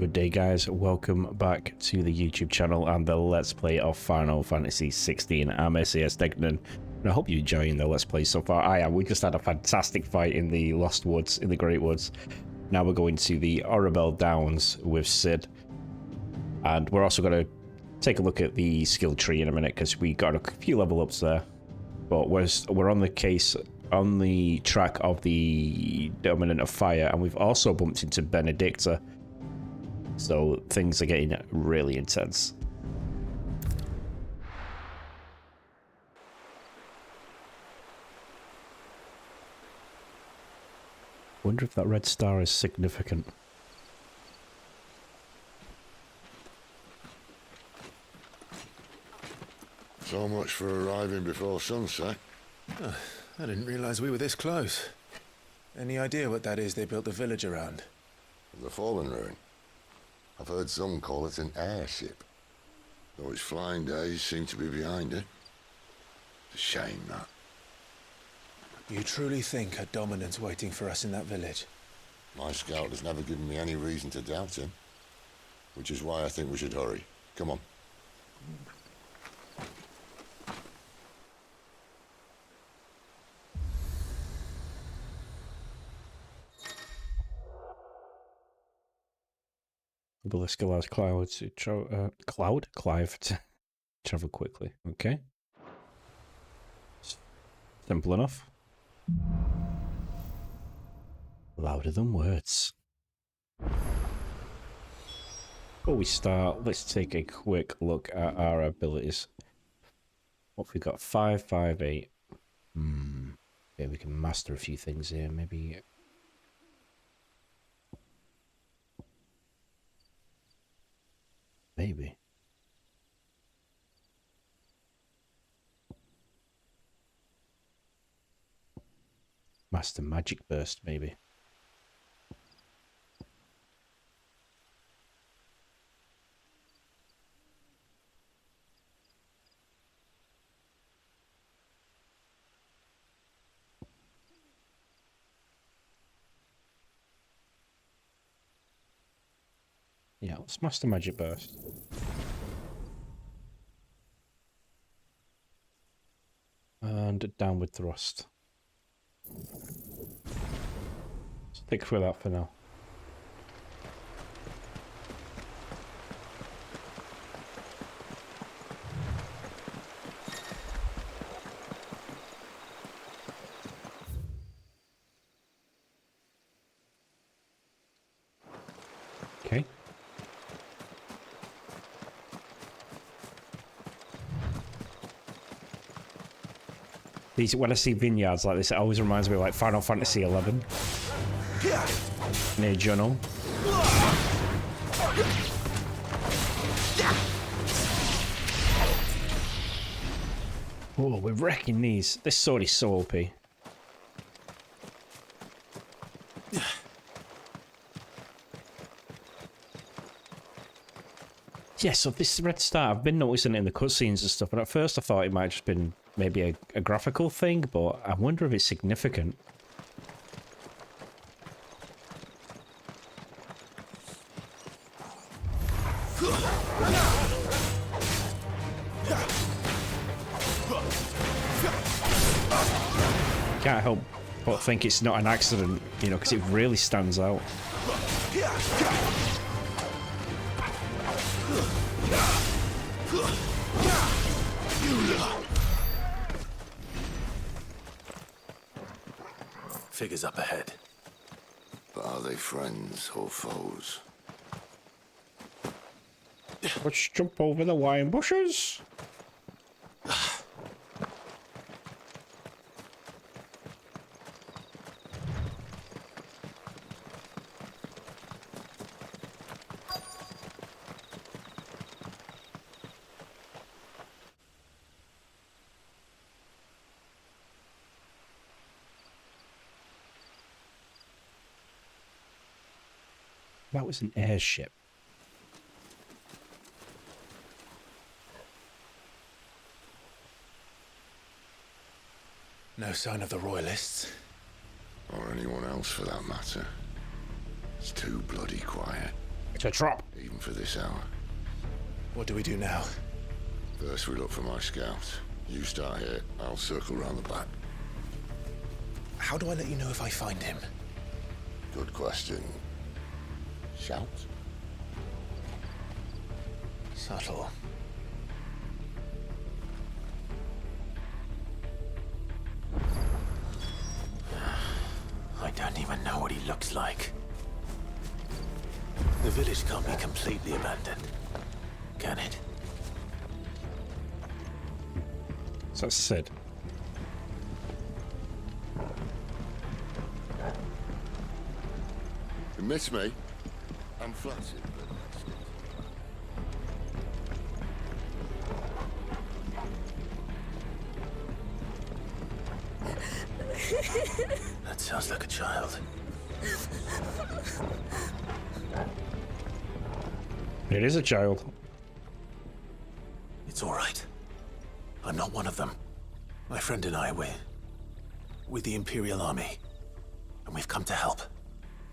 Good day guys, welcome back to the YouTube channel and the Let's Play of Final Fantasy XVI. I'm SAS Degnan, and I hope you're enjoying the Let's Play so far. I am. We just had a fantastic fight in the Lost Woods, in the Great Woods. Now we're going to the Oribel Downs with Cid. And we're also going to take a look at the skill tree in a minute, because we got a few level ups there. But we're on the track of the Dominant of Fire, and we've also bumped into Benedikta. So things are getting really intense. Wonder if that red star is significant. So much for arriving before sunset. Oh, I didn't realize we were this close. Any idea what that is they built the village around? The Fallen Ruin. I've heard some call it an airship. Though its flying days seem to be behind it. It's a shame, that. You truly think a dominant's waiting for us in that village? My scout has never given me any reason to doubt him. Which is why I think we should hurry. Come on. Obelisk allows Clive to travel quickly. Okay. Simple enough. Louder than words. Before we start, let's take a quick look at our abilities. What have we got? 5, 5, 8. Okay, we can master a few things here. Maybe. Maybe. Master Magic Burst, maybe. Yeah, let's Master Magic Burst. And Downward Thrust. Stick with that for now. Okay. These, when I see vineyards like this, it always reminds me of like Final Fantasy XI. Near Juno. Oh, we're wrecking these. This sword is so OP. Yeah, so this red star, I've been noticing it in the cutscenes and stuff, and at first I thought it might have just been maybe a graphical thing, but I wonder if it's significant. Can't help but think it's not an accident, you know, because it really stands out. Figures up ahead. But are they friends or foes? Let's jump over the wine bushes. That was an airship. No sign of the royalists. Or anyone else for that matter. It's too bloody quiet. It's a trap. even for this hour. What do we do now? First we look for my scouts. You start here, I'll circle round the back. How do I let you know if I find him? Good question. Shout? Subtle. I don't even know what he looks like. The village can't be completely abandoned, can it? So that's Cid. You miss me? I'm flattered, but That sounds like a child. It is a child. It's all right. I'm not one of them. My friend and I, we're with the Imperial Army, and we've come to help.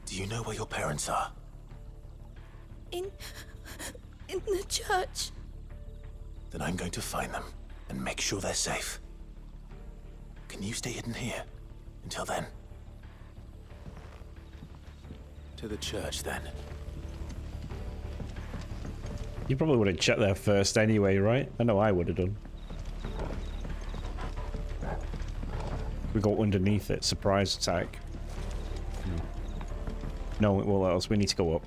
Do you know where your parents are? In the church. Then I'm going to find them and make sure they're safe. Can you stay hidden here until then? To the church, then. You probably would have checked there first anyway, right? I know I would have done. We go underneath it. Surprise attack. No, it will let us. We need to go up.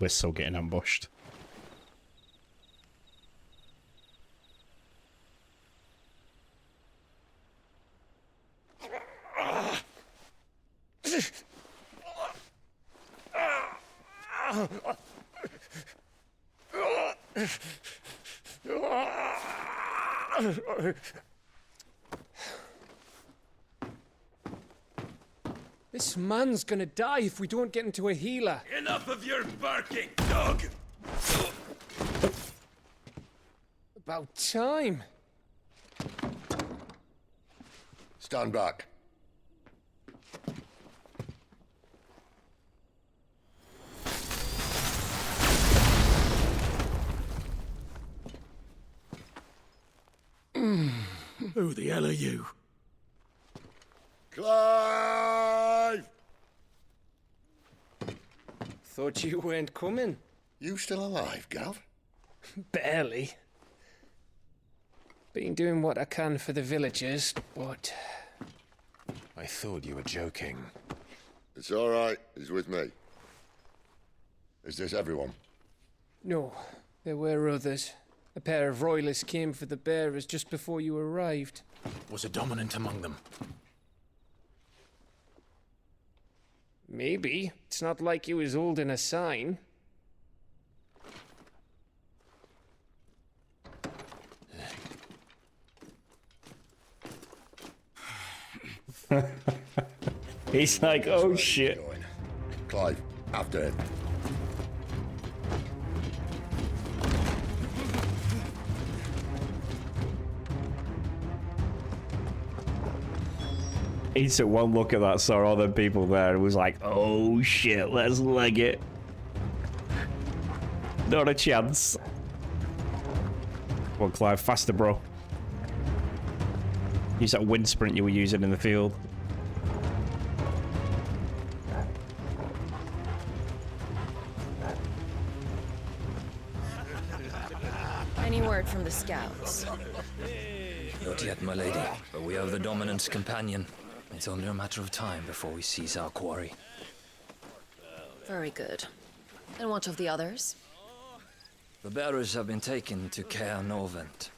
We're still getting ambushed. This man's gonna die if we don't get into a healer. Enough of your barking, dog! About time. stand back. Who the hell are you? Clive! Thought you weren't coming. You still alive, Gav? Barely. Been doing what I can for the villagers, but I thought you were joking. It's all right. He's with me. Is this everyone? no, there were others. A pair of royalists came for the bearers just before you arrived. Was a dominant among them? Maybe. It's not like he was holding a sign. He's like, oh shit. Going. Clive, after him. He took one look at that, saw all the people there, and was like, oh shit, let's leg it. Not a chance. Come on, Clive, faster, bro. Use that wind sprint you were using in the field. Any word from the scouts? Not yet, my lady, but we have the dominant's companion. It's only a matter of time before we seize our quarry. Very good. And what of the others? The bearers have been taken to Caer Novent.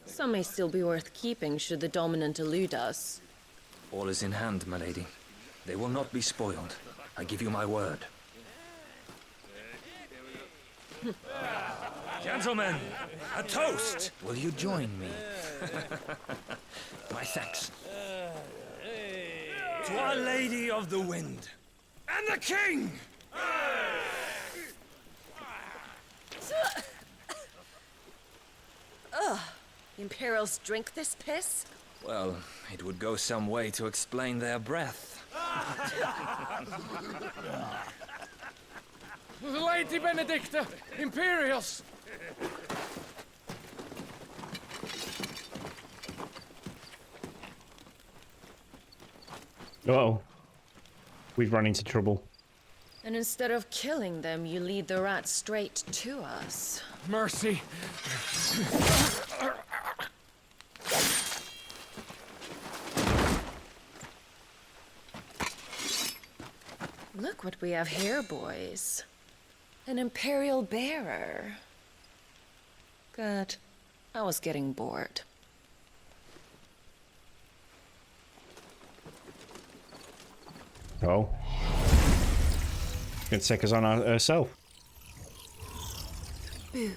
Some may still be worth keeping should the dominant elude us. All is in hand, my lady. They will not be spoiled. I give you my word. Gentlemen, a toast! Will you join me? My thanks. To Our Lady of the Wind. And the King! Ugh. The Imperials drink this piss? Well, it would go some way to explain their breath. Lady Benedikta! Imperials! Uh-oh. We've run into trouble. And instead of killing them, you lead the rats straight to us. Mercy! Look what we have here, boys. An Imperial bearer. Good. I was getting bored. Oh. Gonna take us on herself. Boo.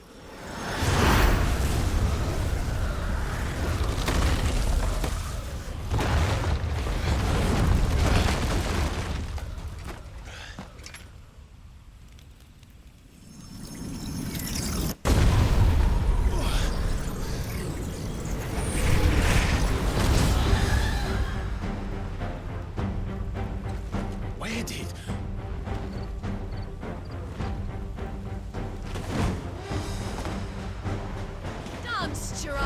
Where did... Dance, Chirada!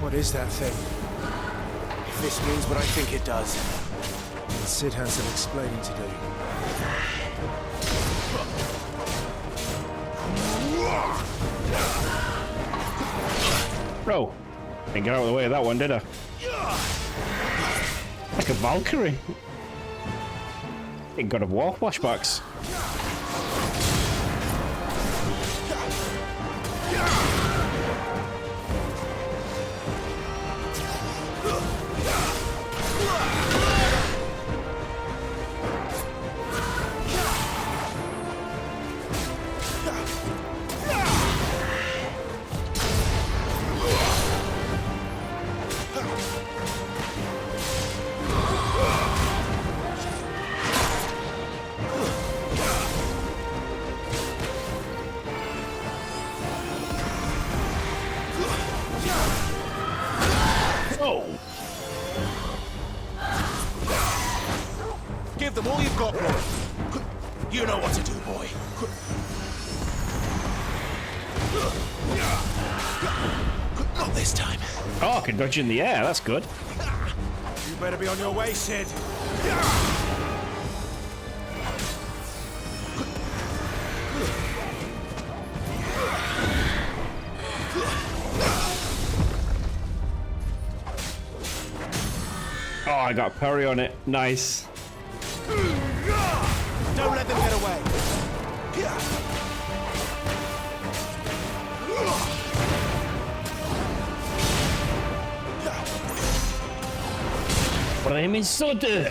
What is that thing? If this means what I think it does, then Cid has some explaining to do. Bro, didn't get out of the way of that one, did I? Like a Valkyrie. It got a war flashbacks. Give them all you've got, boy. You know what to do, boy. Not this time. Oh, I can dodge in the air. That's good. You better be on your way, Cid. Oh, I got parry on it. Nice. Don't let them get away. Imprisoned. Too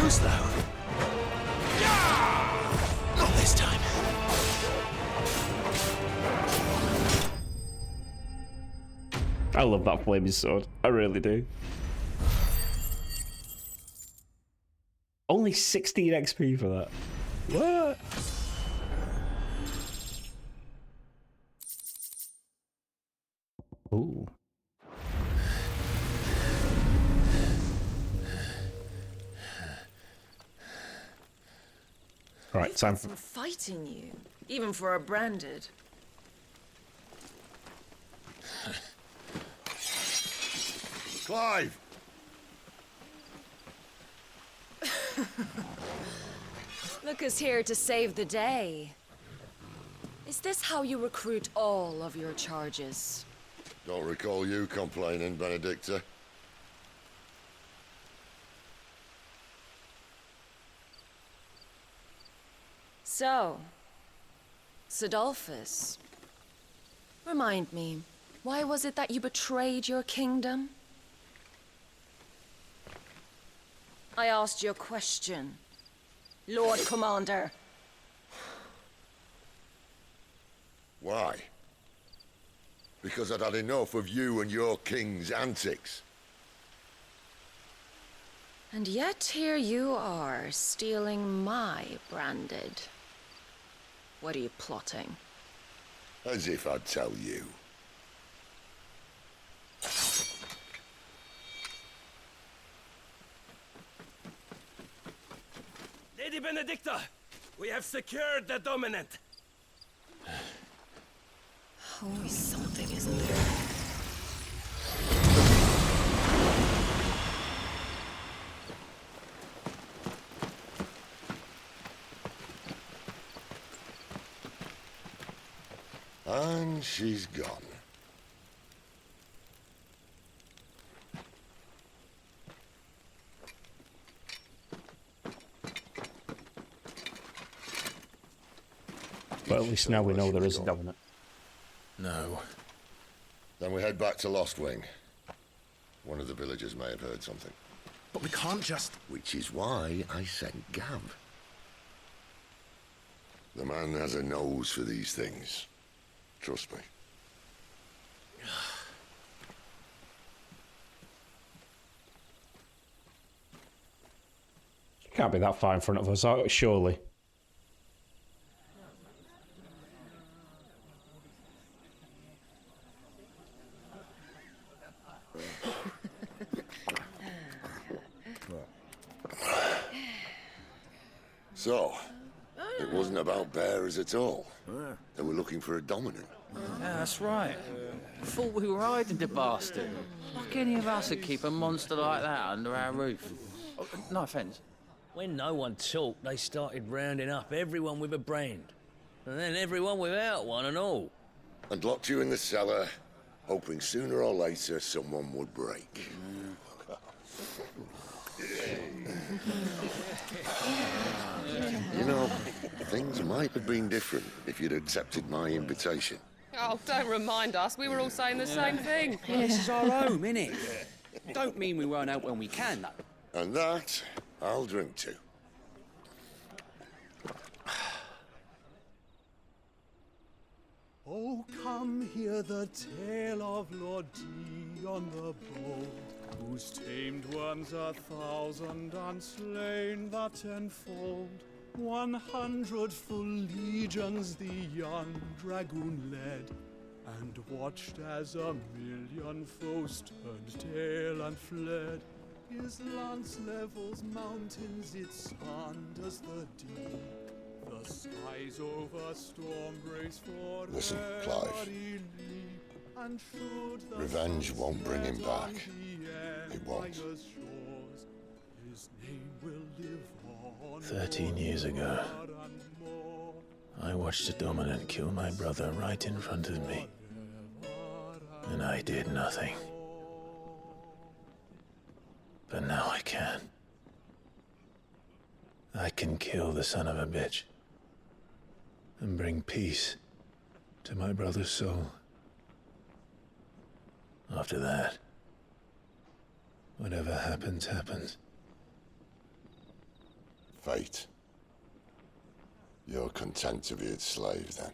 slow. Not this time. I love that flaming sword. I really do. Only 16 XP for that. What? Ooh. Right, time for Some fight in you, even for a branded. Clive! Look who's here to save the day. Is this how you recruit all of your charges? Don't recall you complaining, Benedikta. So, Sidolphus, remind me, why was it that you betrayed your kingdom? I asked you a question, Lord Commander. Why? Because I'd had enough of you and your king's antics. And yet here you are, stealing my branded. What are you plotting? As if I'd tell you. Lady Benedikta, we have secured the dominant. Always something, isn't there? And she's gone. But at least now we know there is a dominant. No. Then we head back to LostWIng. One of the villagers may have heard something. But we can't just... Which is why I sent Gav. The man has a nose for these things. Trust me. Can't be that far in front of us, surely. So, it wasn't about bearers at all. They were looking for a dominant. Yeah, that's right. Thought we were hiding the bastard. Like any of us would keep a monster like that under our roof. Oh, no offence. When no one talked, they started rounding up everyone with a brand. And then everyone without one and all. And locked you in the cellar, hoping sooner or later someone would break. You know, things might have been different if you'd accepted my invitation. Oh, don't remind us. We were all saying the same thing. Well, this is our home, innit? Don't mean we won't out when we can, though. And that, I'll drink to. Oh, come hear the tale of Lord Dion the Bold, who's tamed worms 1,000 and slain the 10-fold. 100 full legions the young dragoon led, and watched as 1,000,000 foes turned tail and fled. His lance levels mountains, it sanders the deep. The skies over storm brace for Listen, Clive. Revenge won't bring him back. It won't. 13 years ago, I watched a dominant kill my brother right in front of me. And I did nothing. But now I can. I can kill the son of a bitch. And bring peace to my brother's soul. After that, whatever happens, happens. Fate. You're content to be its slave, then?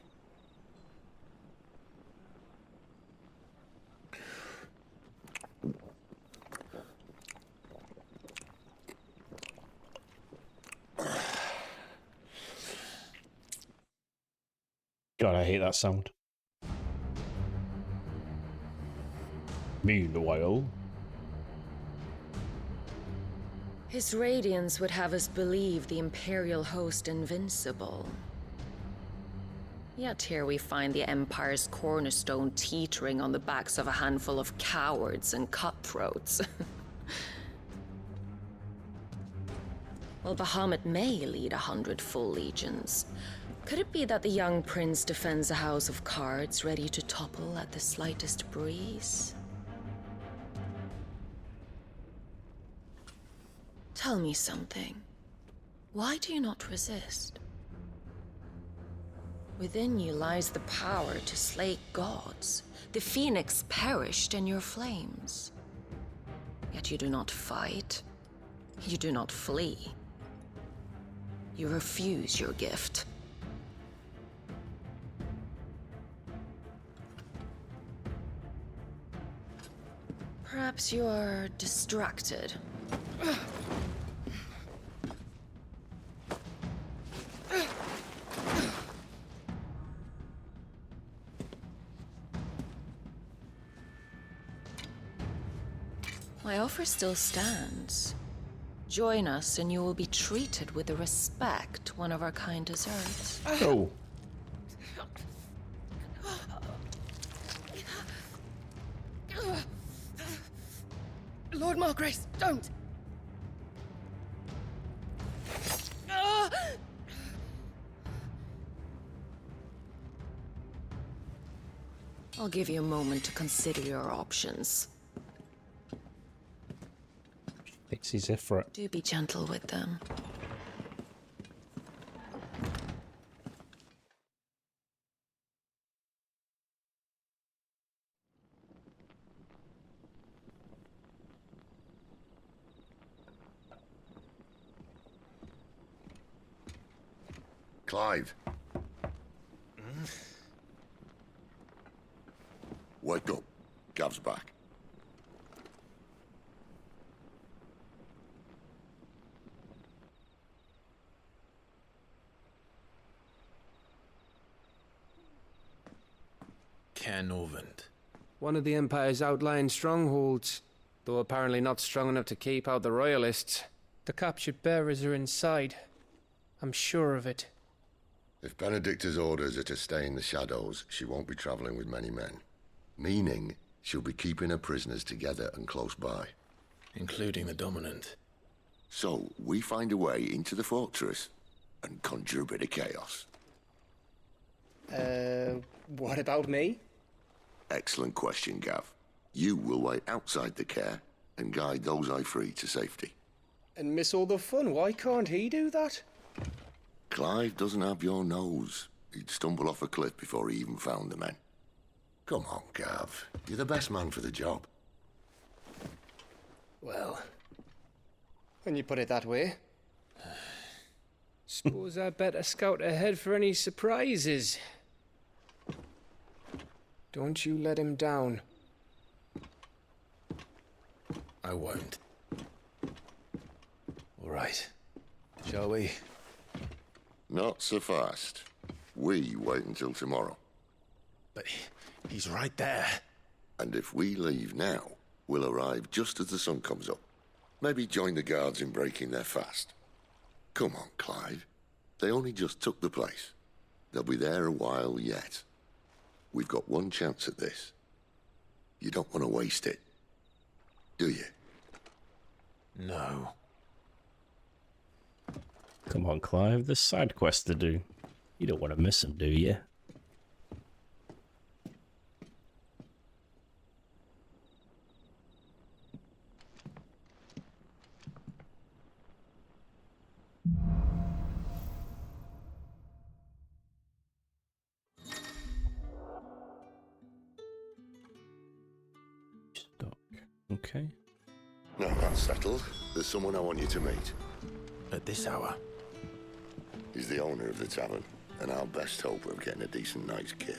God, I hate that sound. Meanwhile... His radiance would have us believe the Imperial host invincible. Yet here we find the Empire's cornerstone teetering on the backs of a handful of cowards and cutthroats. Well, Bahamut may lead 100 full legions. Could it be that the young prince defends a house of cards ready to topple at the slightest breeze? Tell me something. Why do you not resist? Within you lies the power to slay gods. The phoenix perished in your flames. Yet you do not fight. You do not flee. You refuse your gift. Perhaps you are distracted. My offer still stands. Join us and you will be treated with the respect one of our kind deserves. Oh. Lord Margrace, don't! I'll give you a moment to consider your options. Thinks he's here for it. Do be gentle with them. Clive. Wake up. Gav's back. Cairnovent. One of the Empire's outlying strongholds, though apparently not strong enough to keep out the Royalists. The captured bearers are inside. I'm sure of it. If Benedikta's orders are to stay in the shadows, she won't be traveling with many men. Meaning, she'll be keeping her prisoners together and close by. Including the Dominant. So, we find a way into the fortress and conjure a bit of chaos. What about me? Excellent question, Gav. You will wait outside the care and guide those I free to safety. And miss all the fun. Why can't he do that? Clive doesn't have your nose. He'd stumble off a cliff before he even found the men. Come on, Gav. You're the best man for the job. Well, when you put it that way. Suppose I better scout ahead for any surprises. Don't you let him down. I won't. All right. Shall we? Not so fast. We wait until tomorrow. But he's right there. And if we leave now, we'll arrive just as the sun comes up. Maybe join the guards in breaking their fast. Come on, Clive. They only just took the place. They'll be there a while yet. We've got one chance at this. You don't want to waste it, do you? No. Come on, Clive. There's side quests to do. You don't want to miss them, do you? Okay. Now that's settled. There's someone I want you to meet. At this hour? He's the owner of the tavern, and our best hope of getting a decent night's kip.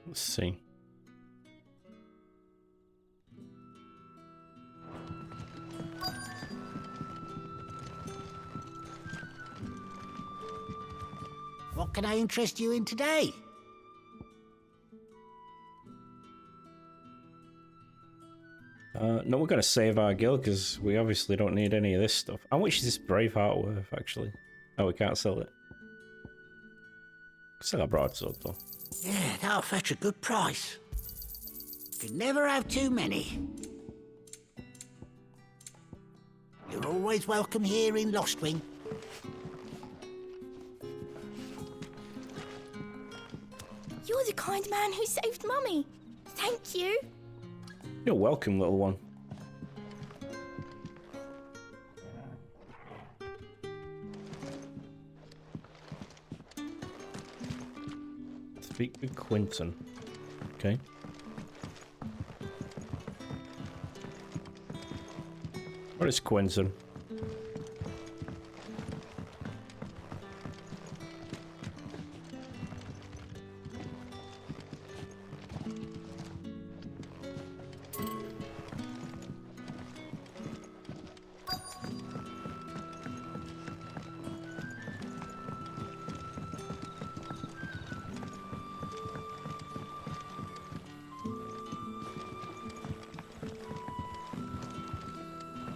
Let's see. What can I interest you in today? No, we're going to save our guild because we obviously don't need any of this stuff. How much is this Braveheart worth, actually? Oh, we can't sell it. Sell our broadsword, though. Yeah, that'll fetch a good price. Can never have too many. You're always welcome here in LostWIng. You're the kind man who saved Mummy. Thank you. You're welcome, little one. Speak with Quinton. Okay. What is Quinton?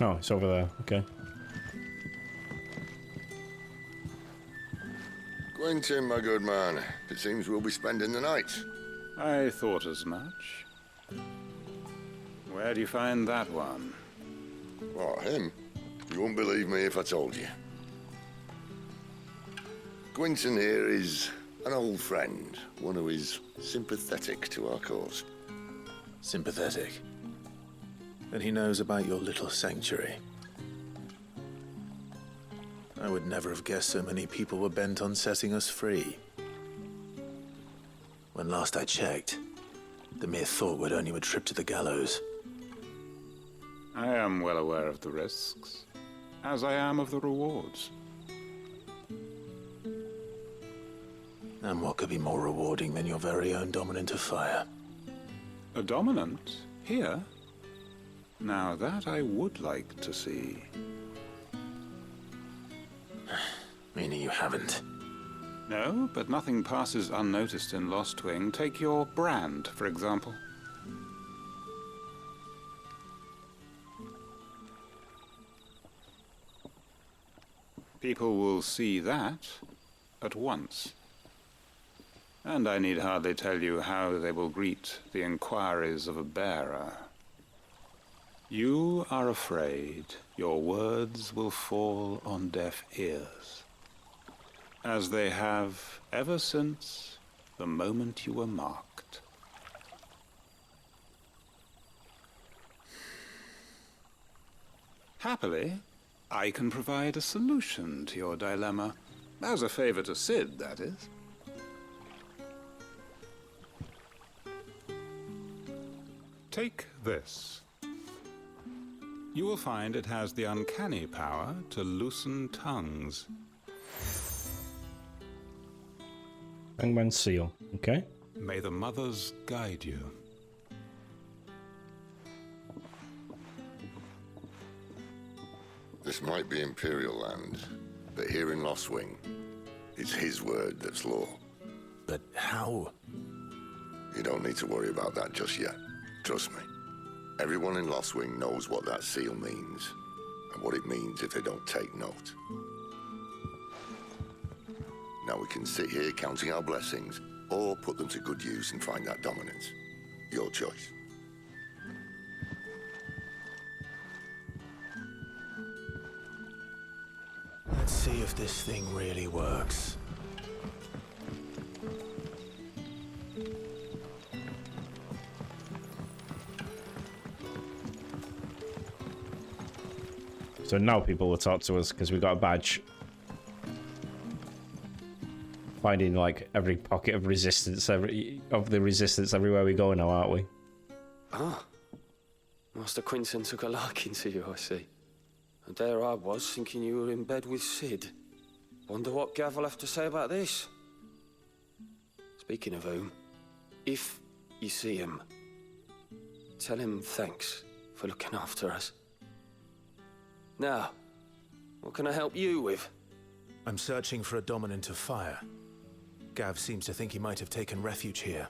Oh, it's over there. Okay. Quentin, my good man. It seems we'll be spending the night. I thought as much. Where do you find that one? What, him? You wouldn't believe me if I told you. Quentin here is an old friend, one who is sympathetic to our cause. Sympathetic? And he knows about your little sanctuary. I would never have guessed so many people were bent on setting us free. When last I checked, the mere thought would earn you a trip to the gallows. I am well aware of the risks, as I am of the rewards. And what could be more rewarding than your very own dominant of fire? A dominant? Here? Now that I would like to see. Meaning you haven't? No, but nothing passes unnoticed in LostWIng. Take your brand, for example. People will see that at once. And I need hardly tell you how they will greet the inquiries of a bearer. You are afraid your words will fall on deaf ears, as they have ever since the moment you were marked. Happily, I can provide a solution to your dilemma, as a favor to Cid, that is. Take this. You will find it has the uncanny power to loosen tongues. Hangman's seal. Okay. May the mothers guide you. This might be Imperial land, but here in LostWIng, it's his word that's law. But how? You don't need to worry about that just yet. Trust me. Everyone in LostWIng knows what that seal means, and what it means if they don't take note. Now we can sit here counting our blessings, or put them to good use and find that dominance. Your choice. Let's see if this thing really works. So now people will talk to us because we got a badge. Finding like every pocket of resistance, everywhere we go now, aren't we? Ah, Master Quinton took a liking to you, I see. And there I was, thinking you were in bed with Cid. Wonder what Gav will have to say about this. Speaking of whom, if you see him, tell him thanks for looking after us. Now, what can I help you with? I'm searching for a dominant of fire. Gav seems to think he might have taken refuge here.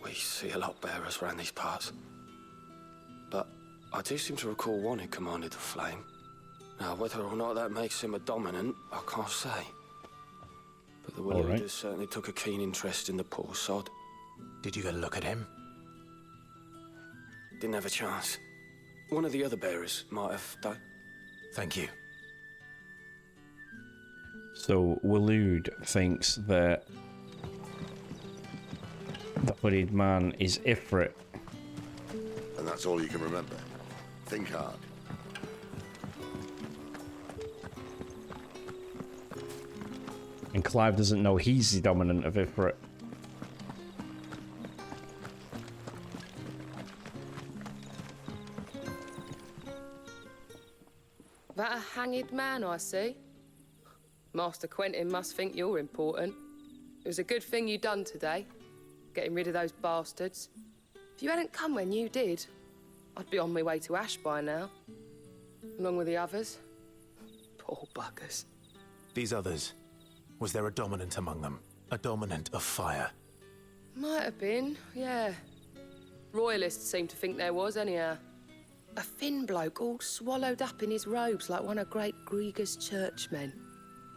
We see a lot bearers around these parts. But I do seem to recall one who commanded the flame. Now, whether or not that makes him a dominant, I can't say. But the Willow leaders certainly took a keen interest in the poor sod. Did you get a look at him? Didn't have a chance. One of the other bearers might have done. Thank you. So Waloed thinks that the hooded man is Ifrit. And that's all you can remember. Think hard. And Clive doesn't know he's the dominant of Ifrit. That a hanged man, I see. Master Quentin must think you're important. It was a good thing you done today, getting rid of those bastards. If you hadn't come when you did, I'd be on my way to Ash by now, along with the others. Poor buggers. These others, was there a dominant among them? A dominant of fire? Might have been, yeah. Royalists seem to think there was, anyhow. A thin bloke all swallowed up in his robes like one of great Grieger's churchmen.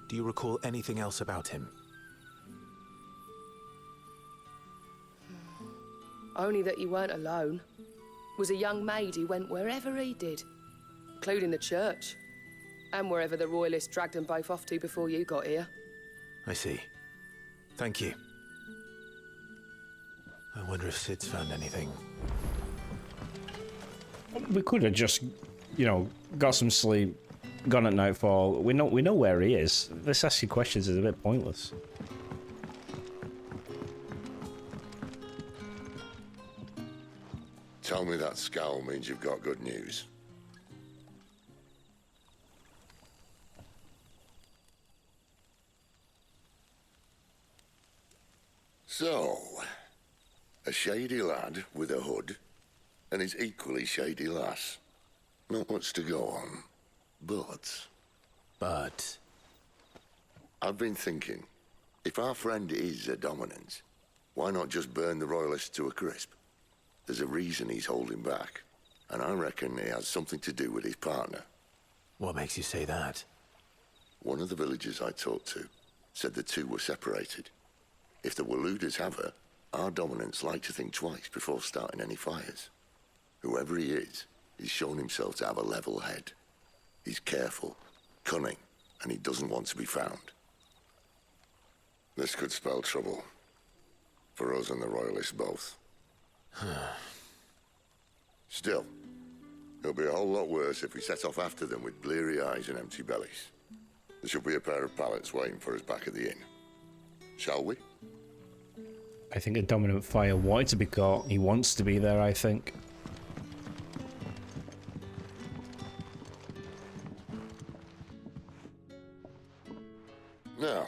Do you recall anything else about him? Only that he weren't alone. Was a young maid who went wherever he did, including the church, and wherever the royalists dragged them both off to before you got here. I see. Thank you. I wonder if Cid's found anything. We could have just, you know, got some sleep, gone at nightfall. We know where he is. This asking questions is a bit pointless. Tell me that scowl means you've got good news. So, a shady lad with a hood, and his equally shady lass. Not much to go on, but... I've been thinking, if our friend is a dominant, why not just burn the royalists to a crisp? There's a reason he's holding back, and I reckon it has something to do with his partner. What makes you say that? One of the villagers I talked to said the two were separated. If the Waluders have her, our dominants like to think twice before starting any fires. Whoever he is, he's shown himself to have a level head. He's careful, cunning, and he doesn't want to be found. This could spell trouble. For us and the royalists both. Still, it'll be a whole lot worse if we set off after them with bleary eyes and empty bellies. There should be a pair of pallets waiting for us back at the inn. Shall we? I think a dominant fire wanted to be caught. He wants to be there, I think. Now,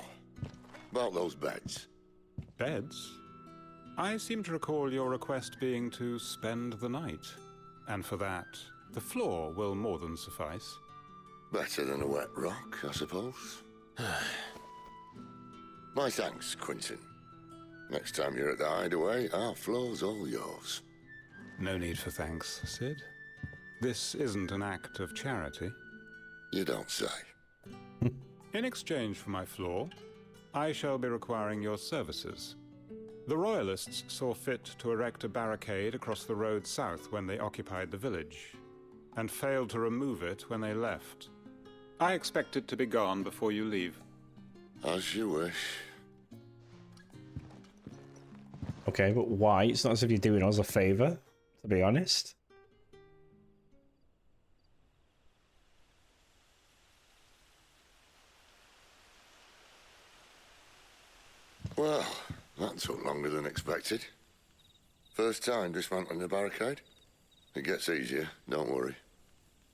about those beds. Beds? I seem to recall your request being to spend the night. And for that, the floor will more than suffice. Better than a wet rock, I suppose. My thanks, Quentin. Next time you're at the hideaway, our floor's all yours. No need for thanks, Cid. This isn't an act of charity. You don't say. In exchange for my floor, I shall be requiring your services. The Royalists saw fit to erect a barricade across the road south when they occupied the village, and failed to remove it when they left. I expect it to be gone before you leave. As you wish. Okay, but why? It's not as if you're doing us a favour, to be honest. Well, that took longer than expected. First time dismantling the barricade? It gets easier, don't worry.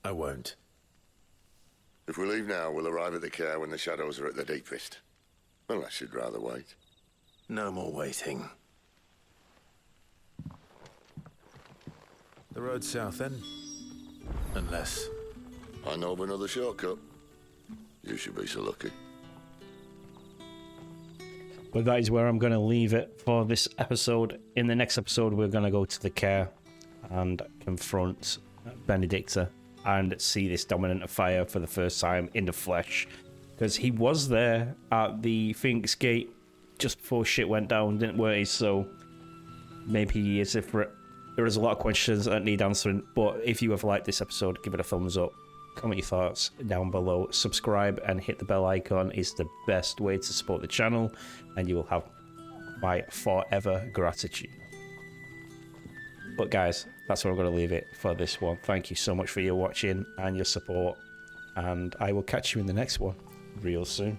I won't. If we leave now, we'll arrive at the care when the shadows are at their deepest. Unless you'd rather wait. No more waiting. The road south, then? Unless... I know of another shortcut. You should be so lucky. But that is where I'm going to leave it for this episode. In the next episode, we're going to go to the care and confront Benedikta and see this dominant of fire for the first time in the flesh. Because he was there at the Phoenix Gate just before shit went down, didn't he? So maybe he is different. There is a lot of questions that need answering. But if you have liked this episode, give it a thumbs up. Comment your thoughts down below. Subscribe and hit the bell icon is the best way to support the channel, and you will have my forever gratitude. But guys, that's where I'm going to leave it for this one. Thank you so much for your watching and your support, and I will catch you in the next one real soon.